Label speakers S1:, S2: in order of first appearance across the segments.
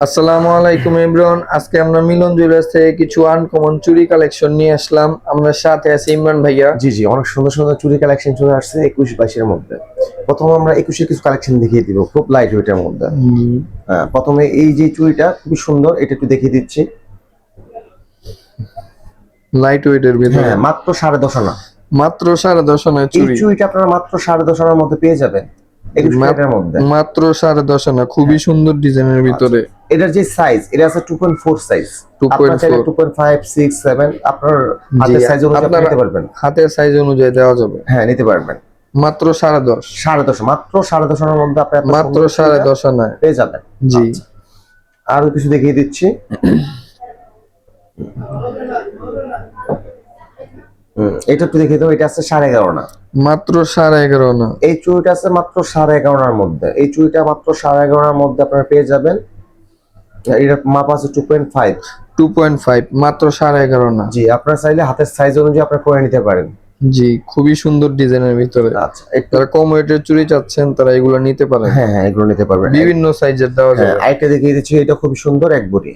S1: আসসালামু আলাইকুম এভরিওয়ান। আজকে আমরা মিলন জুয়েলার্স থেকে কিছু আনকমন চুড়ি কালেকশন নিয়ে আসলাম। আমরা সাথে আছি ইমরান ভাইয়া।
S2: জি, অনেক সুন্দর সুন্দর চুড়ি কালেকশন চলে আসছে 21-22 এর মধ্যে। প্রথমে আমরা 21 এর কিছু কালেকশন দেখিয়ে দিব, খুব লাইট ওয়েটের মধ্যে। হ্যাঁ, প্রথমে এই যে চুড়িটা খুবই সুন্দর, এটা একটু দেখিয়ে দিচ্ছি।
S1: লাইট ওয়েটের ভিতরে
S2: হ্যাঁ, মাত্র 10.5 আনা।
S1: মাত্র 10.5 আনা
S2: এই
S1: চুড়ি।
S2: চুড়িটা আপনারা মাত্র 10.5 আনার মধ্যে পেয়ে যাবেন 21 ক্যারেটের মধ্যে।
S1: মাত্র 10.5 আনা, খুবই সুন্দর ডিজাইনের ভিতরে।
S2: এটার যে সাইজ, এটা আছে 2.4 সাইজ।
S1: 2.4
S2: 2.5 6 7 আপনার হাতের সাইজ অনুযায়ী নিতে পারবেন।
S1: হাতের সাইজ অনুযায়ী দেওয়া যাবে।
S2: হ্যাঁ, নিতে পারবেন।
S1: মাত্র 10.5
S2: মাত্র 10.5 আনার মধ্যে আপনি
S1: মাত্র 10.5 আনায়
S2: পেয়ে যাবেন।
S1: জি।
S2: আরো কিছু দেখিয়ে দিচ্ছি। এটা একটু দেখিয়ে দাও। এটা আছে 11.5 আনা।
S1: মাত্র 11.5 আনা।
S2: এই চুড়িটা আছে মাত্র 11.5 আনার মধ্যে। এই চুড়িটা মাত্র 11.5 আনার মধ্যে আপনারা পেয়ে যাবেন। এর মাপ আছে 2.5
S1: মাত্র 11.5 আনা।
S2: জি, আপনারা চাইলে হাতের সাইজ অনুযায়ী আপনারা করে নিতে পারেন।
S1: জি, খুবই সুন্দর ডিজাইনের ভিতরে।
S2: আচ্ছা,
S1: যারা কম ওয়েটের চুড়ি চাচ্ছেন তারা এগুলো নিতে পারেন।
S2: হ্যাঁ, এগুলো নিতে পারবেন।
S1: বিভিন্ন সাইজের দেওয়া
S2: হ্যাঁ,
S1: যাবে।
S2: আরেকটা দেখিয়ে দিচ্ছি। এটা খুব সুন্দর, এক ভরি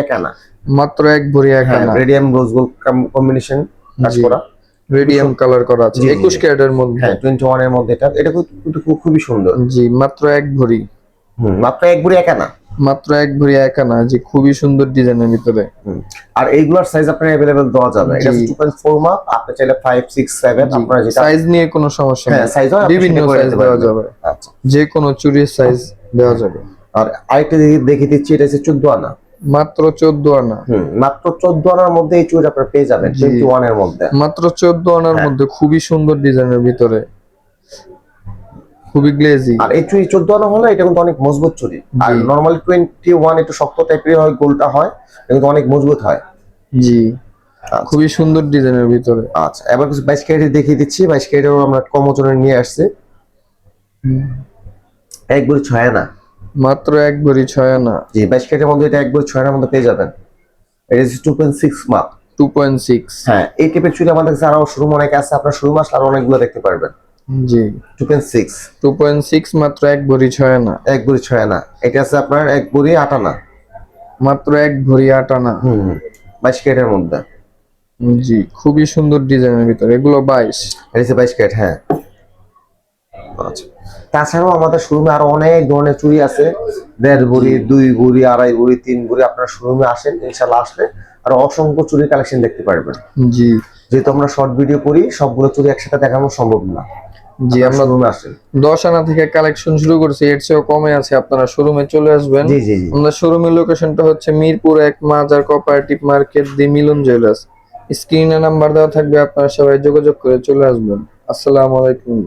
S2: 1 আনা।
S1: মাত্র 1 ভরি 1 আনা।
S2: রেডিয়াম রোজ গোল্ড কম্বিনেশন কাজ করা,
S1: রেডিয়াম কালার করা আছে
S2: জি,
S1: 21 ক্যারেটের মধ্যে।
S2: হ্যাঁ 21 এর মধ্যে। এটা কিন্তু খুবই সুন্দর।
S1: জি, মাত্র 1 ভরি।
S2: মাত্র 1 ভরি 1 আনা।
S1: মাত্র 1 ভরি 1 আনা। জি, খুবই সুন্দর ডিজাইনের ভিতরে।
S2: আর এইগুলোর সাইজ আপনার अवेलेबल দেওয়া যাবে। এটা 2.4 মাপ। আপনি চাইলে 5 6 7 আপনারা যেটা
S1: সাইজ নিয়ে কোনো সমস্যা নেই।
S2: সাইজ হয়
S1: বিভিন্ন সাইজ দেওয়া যাবে।
S2: আচ্ছা,
S1: যে কোনো চুড়ির সাইজ দেওয়া যাবে।
S2: আর আরেকটা দেখিয়ে দিচ্ছি। এটা হচ্ছে 14 আনা।
S1: মাত্র 14 আনা।
S2: মাত্র 14 আনার মধ্যে এই চুড়ি আপনারা পেয়ে যাবেন 21 এর মধ্যে।
S1: মাত্র 14 আনার মধ্যে খুবই সুন্দর ডিজাইনের ভিতরে, খুবই গ্লেজি।
S2: আর এই চুড়ি 14 আনা হলে এটা কিন্তু অনেক মজবুত চুড়ি। আর নরমালি 21 একটু শক্ত টাইপের হয়, গোলটা হয়, কিন্তু অনেক মজবুত হয়।
S1: জি, খুবই সুন্দর ডিজাইনের ভিতরে।
S2: আচ্ছা, এবার কিছু 22 ক্যারেট দেখিয়ে দিচ্ছি। 22 ক্যারেটও আমরা কম ওজনের নিয়ে আসছি। 1 ভরি 6 আনা।
S1: মাত্র 1 ভরি 6 আনা।
S2: জি, 22 ক্যারেটের মধ্যে এটা 1 ভরি 6 আনার মধ্যে পেয়ে যাবেন। এটা হচ্ছে 2.6 মাপ।
S1: 2.6।
S2: হ্যাঁ, এই টাইপের চুড়ি আমাদের কাছে আরো শোরুম অনেক আছে। আপনার শোরুম আসলে আরো অনেকগুলো দেখতে পারবেন।
S1: জি,
S2: 2.6
S1: মাত্র 1 ভরি 6 আনা।
S2: 1 ভরি 6 আনা। এটা আছে আপনার 1 ভরি 8 আনা।
S1: মাত্র 1 ভরি 8 আনা।
S2: 22 ক্যারেটের মধ্যে।
S1: জি, খুবই সুন্দর ডিজাইনের ভিতরে। এগুলো 22।
S2: এটা হচ্ছে 22 ক্যারেট। হ্যাঁ, আচ্ছা। তাছাড়াও আমাদের শোরুমে আরো অনেক ধরনের চুড়ি আছে। 1.5 ভরি 2 ভরি 2.5 ভরি 3 ভরি। আপনার শোরুমে আসেন, ইনশাআল্লাহ আসলে আর অসংখ্য চুড়ি কালেকশন দেখতে পারবেন।
S1: জি,
S2: যেহেতু আমরা শর্ট ভিডিও করি, সবগুলো চুড়ি একসাথে দেখানো সম্ভব না।
S1: জি, আমরা
S2: শোরুমে আসেন।
S1: 10 আনা থেকে কালেকশন শুরু করছি, এর চেয়েও কমে আছে। আপনারা শোরুমে চলে আসবেন।
S2: জি।
S1: আমাদের শোরুমের লোকেশনটা হচ্ছে মিরপুর 1 মাজার কোঅপারেটিভ মার্কেট, দি মিলন জুয়েলার্স। স্ক্রিনে নাম্বার দেওয়া থাকবে, আপনারা সবাই যোগাযোগ করে চলে আসবেন। আসসালামু আলাইকুম।